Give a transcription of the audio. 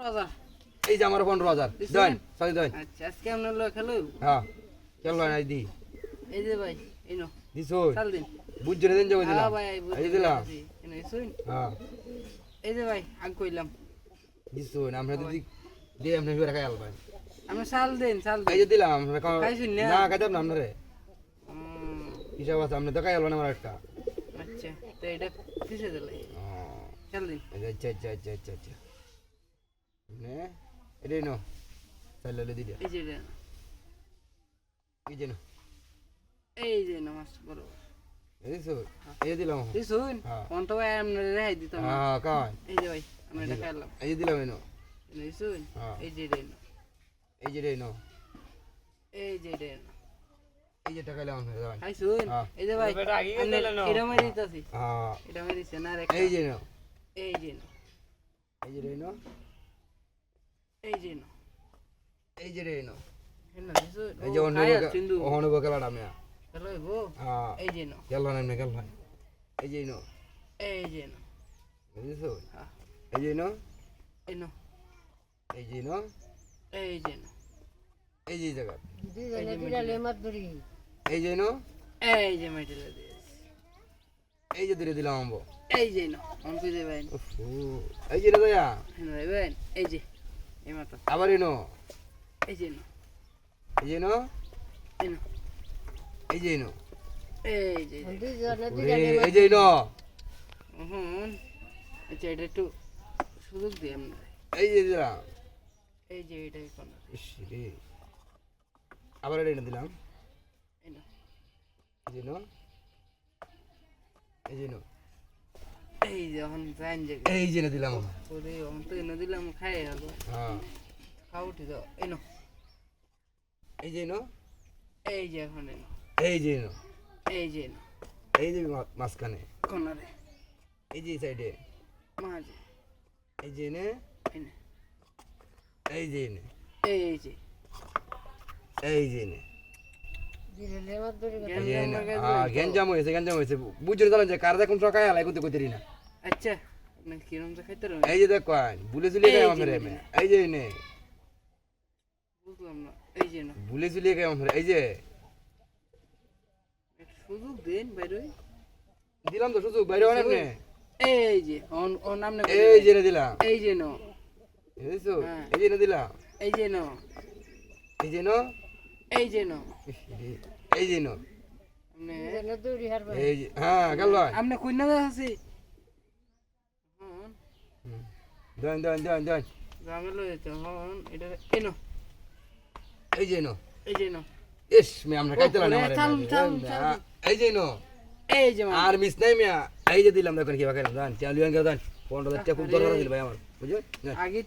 15,000 এই যে আমার 15,000 দেন সরি দেন আচ্ছা আজকে আমরা লোক খেলো হ্যাঁ চল ভাই দি এই যে ভাই এই নো দিছো চাল দিন বুঝছো দেন যাবো দিলাম হ্যাঁ ভাই এই দিলাম এই নো শুন হ্যাঁ এই যে ভাই আগ কইলাম দিছো আমরা যদি দিয়ে আমরা ফিরে খাই আলবাই আমরা চাল দেন এই যে দিলাম আমরা খাইছুন না? না খাইতাম না আমরা রে উম, হিসাব আছে আমরা তো খাই আলবা না আমার একটা আচ্ছা তো এটা কিসে দিলে চাল দিন আচ্ছা আচ্ছা আচ্ছা আচ্ছা আচ্ছা নে এটাই নো চাইলে দিদি এই যে এটা, এই যে না এই যে না মাছ বড় এই দিছো এই যে দিলাম তুই শুন হ্যাঁ। কোন তো ভাই আমরা রেহাই দিতাম না। হ্যাঁ কাই এই যে ভাই আমরা এটা খাইলাম এই যে দিলাম এনো এই শুন হ্যাঁ। এই যে এটা নো এই যে নো এই যে এটা নো এই যে টাকা লাম হয়ে যাবে হাই শুন হ্যাঁ। এই যে ভাই এটা মারি দিতাছি হ্যাঁ এটা মারি দিছে না রে এই যে নো এই যে নো এই যে নো এই যে নো এই যে নো হেন দিছো এই যে সিন্ধু অহনে বকেলাটা মিয়া হ্যালো গো হ্যাঁ এই যে নো গেল না এমনি গেল না এই যে নো এই যে নো বুঝছো হ্যাঁ এই যে নো এই নো এই যে নো এই যে নো এই যে জায়গা এই এই যে নো এই যে মাইটেলা দিস এই যে ধরে দিলাম আমবো এই যে নো অন কই দেবেন এই যে রে দয়া হেন দেবেন এই যে এই মাত্র আবার এনো এই যে নো এই যে নো এই নো এই যে নো এই যে এই যে নো হুম আচ্ছা এটা একটু সুযোগ দিই আমরা এই যে দিলাম এই যে এটাই কোন ইস রে আবার এটা এনে দিলাম এই নো এই যে নো এই যে নো এই যে এখন জান যে এই যে এনে দিলাম ওরে অন তো এনে দিলাম খাই হলো হ্যাঁ খাও উঠে দাও এই নো এই যে নো এই যে এখন এই নো এই যে নো এই যে নো এই যে মাঝখানে কোনারে এই যে সাইডে মাঝে এই যে নে এই নে এই যে নে এই যে এই যে নে গেঞ্জাম গেঞ্জাম হয়েছে বুঝতে চালান যে কার দেখুন সকায় আলাই করতে করতে না আচ্ছা না কিরম তো খাইতে রো এই যে দেখ বুলে চুলিয়ে গায়ে আমার এই যে নে বুঝলাম না এই যে না বুলে চুলিয়ে গায়ে আমার এই যে একটু সুযোগ দেন বাইরে দিলাম তো সুযোগ বাইরে অনেক নে এই যে অন অন নাম না এই যে নে দিলাম এই যে নো বুঝছো হ্যাঁ। এই যে নে দিলাম এই যে নো এই যে নো এই যে নো এই যে নো আমনে এই যে হ্যাঁ গেল আমনে কইনা আছে হন দেন দেন দেন দেন জামেলো হইছে হন এটা এই নো এই যে নো এই যে নো ইস মে আমরা খাইতে না চাল, চাল, এই যে নো এই যে আর মিস নাই মিয়া এই যে দিলাম দেখেন কি বাকি জান চালু আঙ্গে জান 15,000 টাকা খুব দরকার দিল ভাই আমার বুঝছো আগে